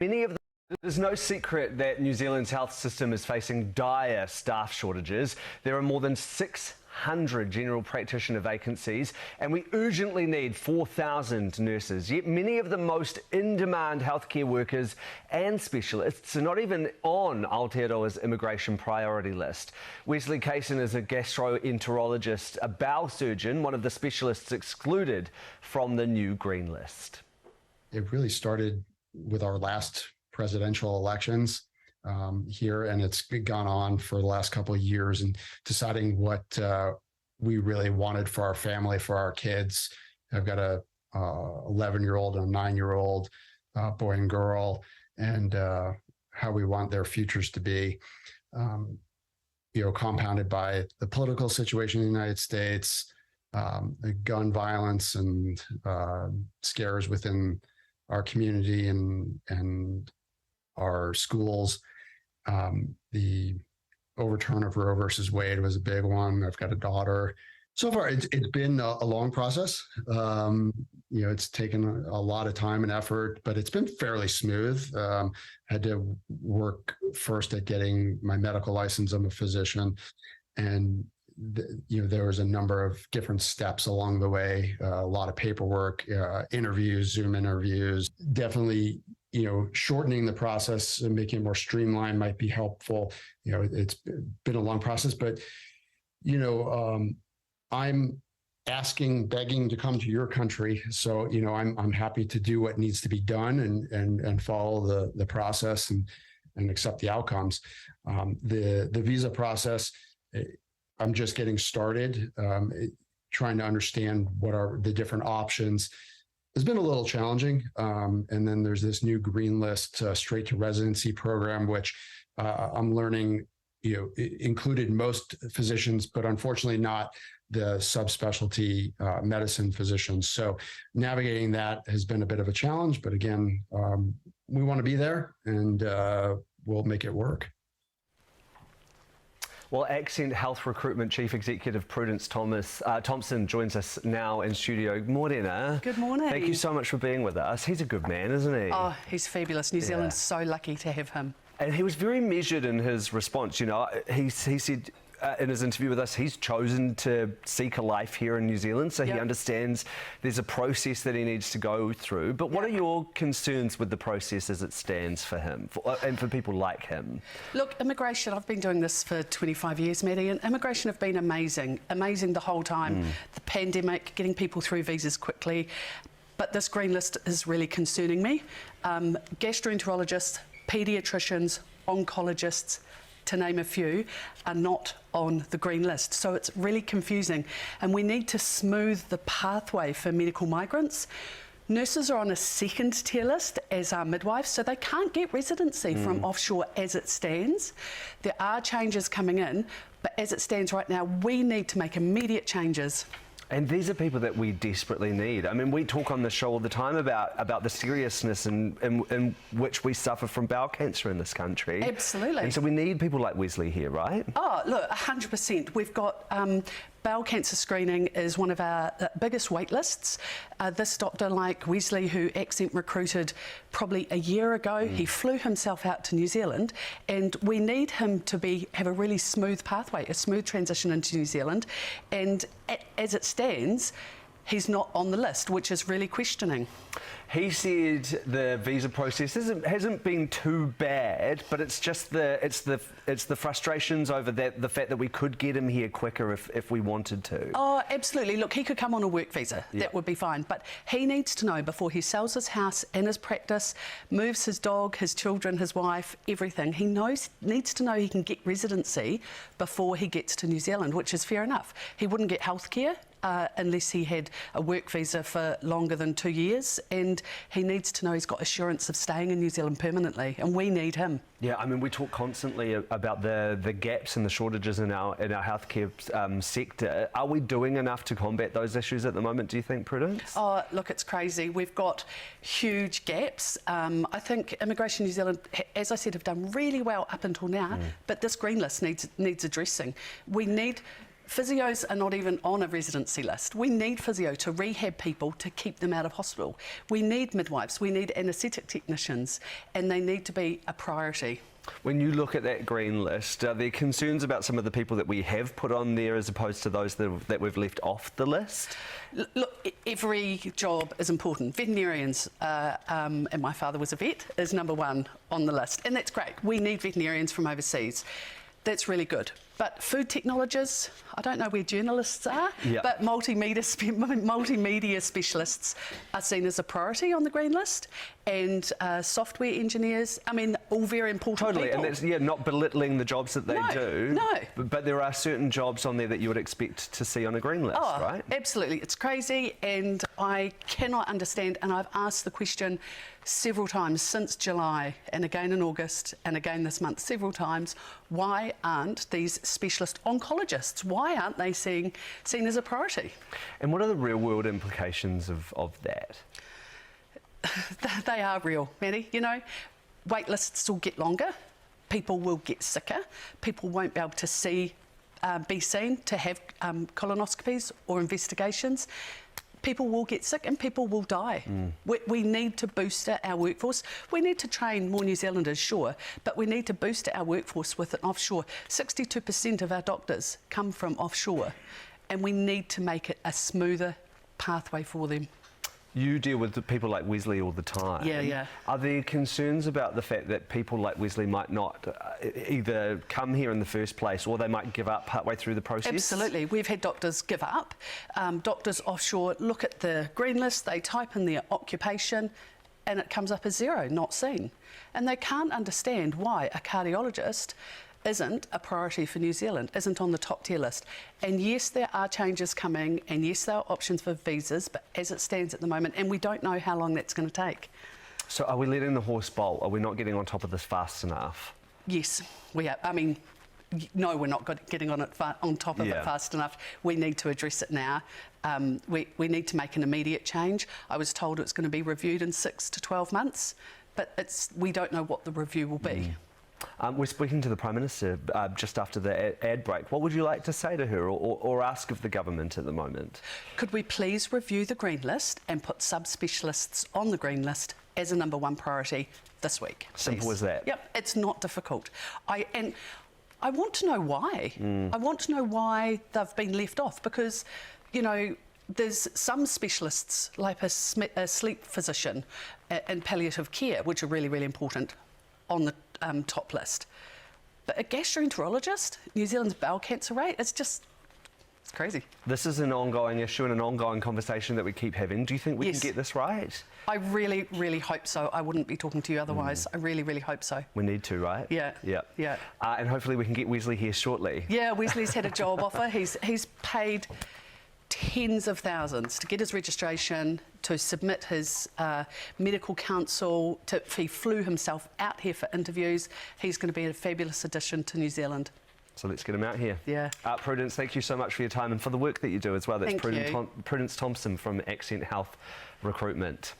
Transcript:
There's no secret that New Zealand's health system is facing dire staff shortages. There are more than 600 general practitioner vacancies, and we urgently need 4,000 nurses. Yet many of the most in-demand healthcare workers and specialists are not even on Aotearoa's immigration priority list. Wesley Kaysen is a gastroenterologist, a bowel surgeon, one of the specialists excluded from the new green list. It really started with our last presidential elections here, and it's gone on for the last couple of years, and deciding what we really wanted for our family, for our kids. I've got a 11-year-old and a 9-year-old boy and girl, and how we want their futures to be, compounded by the political situation in the United States, the gun violence and scares within our community and our schools. The overturn of Roe versus Wade was a big one. I've got a daughter. So far, it's been a long process. It's taken a lot of time and effort, but it's been fairly smooth. Had to work first at getting my medical license. I'm a physician, and there was a number of different steps along the way. A lot of paperwork, interviews, Zoom interviews. Definitely, shortening the process and making it more streamlined might be helpful. It's been a long process, but I'm begging to come to your country. So, I'm happy to do what needs to be done and follow the process and accept the outcomes. The visa process, I'm just getting started, trying to understand what are the different options. It's been a little challenging. And then there's this new green list straight to residency program, which I'm learning, included most physicians, but unfortunately not the subspecialty medicine physicians. So navigating that has been a bit of a challenge, but again, we want to be there, and we'll make it work. Well, ACCENT Health Recruitment Chief Executive Prudence Thomson joins us now in studio. Morena. Good morning. Thank you so much for being with us. He's a good man, isn't he? Oh, he's fabulous. New Zealand's so lucky to have him. And he was very measured in his response. He said in his interview with us, he's chosen to seek a life here in New Zealand, so he understands there's a process that he needs to go through. But what are your concerns with the process as it stands for him and for people like him? Look, immigration, I've been doing this for 25 years, Maddie, and immigration have been amazing the whole time. The pandemic, getting people through visas quickly. But this green list is really concerning me. Gastroenterologists, paediatricians, oncologists, to name a few, are not on the green list. So it's really confusing, and we need to smooth the pathway for medical migrants. Nurses are on a second tier list, as are midwives, so they can't get residency from offshore as it stands. There are changes coming in, but as it stands right now, we need to make immediate changes. And these are people that we desperately need. I mean, we talk on the show all the time about the seriousness in which we suffer from bowel cancer in this country. Absolutely. And so we need people like Wesley here, right? Oh, look, 100%. We've got bowel cancer screening is one of our biggest wait lists. This doctor, like Wesley, who ACCENT recruited probably a year ago, he flew himself out to New Zealand, and we need him to have a really smooth pathway, a smooth transition into New Zealand. And as it stands, he's not on the list, which is really questioning. He said the visa process hasn't been too bad, but it's just the frustrations over the fact that we could get him here quicker if we wanted to. Oh, absolutely. Look, he could come on a work visa. Yeah. That would be fine. But he needs to know before he sells his house and his practice, moves his dog, his children, his wife, everything. He needs to know he can get residency before he gets to New Zealand, which is fair enough. He wouldn't get healthcare unless he had a work visa for longer than 2 years, and he needs to know he's got assurance of staying in New Zealand permanently, and we need him. Yeah, I mean, we talk constantly about the gaps and the shortages in our healthcare sector. Are we doing enough to combat those issues at the moment, do you think, Prudence? Oh, look, it's crazy. We've got huge gaps. I think Immigration New Zealand, as I said, have done really well up until now, but this green list needs addressing. We need Physios are not even on a residency list. We need physio to rehab people to keep them out of hospital. We need midwives, we need anaesthetic technicians, and they need to be a priority. When you look at that green list, are there concerns about some of the people that we have put on there as opposed to those that we've left off the list? Look, every job is important. Veterinarians, and my father was a vet, is number one on the list. And that's great. We need veterinarians from overseas. That's really good. But food technologists, I don't know where journalists are, but multimedia specialists are seen as a priority on the green list, and software engineers, I mean, all very important people. And that's not belittling the jobs that they do. No. But there are certain jobs on there that you would expect to see on a green list, right? Absolutely. It's crazy, and I cannot understand, and I've asked the question several times since July, and again in August, and again this month several times, why aren't these specialist oncologists, why aren't they seen as a priority? And what are the real world implications of that? They are real, Maddie. You know, wait lists will get longer, people will get sicker, people won't be able to be seen to have colonoscopies or investigations. People will get sick and people will die. We need to boost our workforce. We need to train more New Zealanders, sure, but we need to boost our workforce with an offshore. 62% of our doctors come from offshore, and we need to make it a smoother pathway for them. You deal with people like Wesley all the time. Yeah. Are there concerns about the fact that people like Wesley might not either come here in the first place, or they might give up partway through the process? Absolutely. We've had doctors give up. Doctors offshore look at the green list, they type in their occupation, and it comes up as 0, not seen. And they can't understand why a cardiologist isn't a priority for New Zealand, isn't on the top tier list. And yes, there are changes coming, and yes, there are options for visas, but as it stands at the moment, and we don't know how long that's going to take. So are we letting the horse bolt? Are we not getting on top of this fast enough? Yes, we are. I mean, no, we're not getting on top of it fast enough. We need to address it now. We need to make an immediate change. I was told it's going to be reviewed in 6 to 12 months, but we don't know what the review will be. We're speaking to the Prime Minister just after the ad break. What would you like to say to her or ask of the government at the moment? Could we please review the green list and put subspecialists on the green list as a number one priority this week? Simple as that. Yep, it's not difficult. I want to know why. I want to know why they've been left off, because, you know, there's some specialists like a sleep physician and palliative care, which are really, really important, on the top list. But a gastroenterologist, New Zealand's bowel cancer rate, it's crazy. This is an ongoing issue and an ongoing conversation that we keep having. Do you think we can get this right? I really, really hope so. I wouldn't be talking to you otherwise. I really, really hope so. We need to, right? Yeah. And hopefully we can get Wesley here shortly. Yeah, Wesley's had a job offer. He's paid tens of thousands to get his registration, to submit his medical counsel, he flew himself out here for interviews. He's going to be a fabulous addition to New Zealand. So let's get him out here. Yeah. Prudence, thank you so much for your time and for the work that you do as well. That's Prudence Thomson from ACCENT Health Recruitment.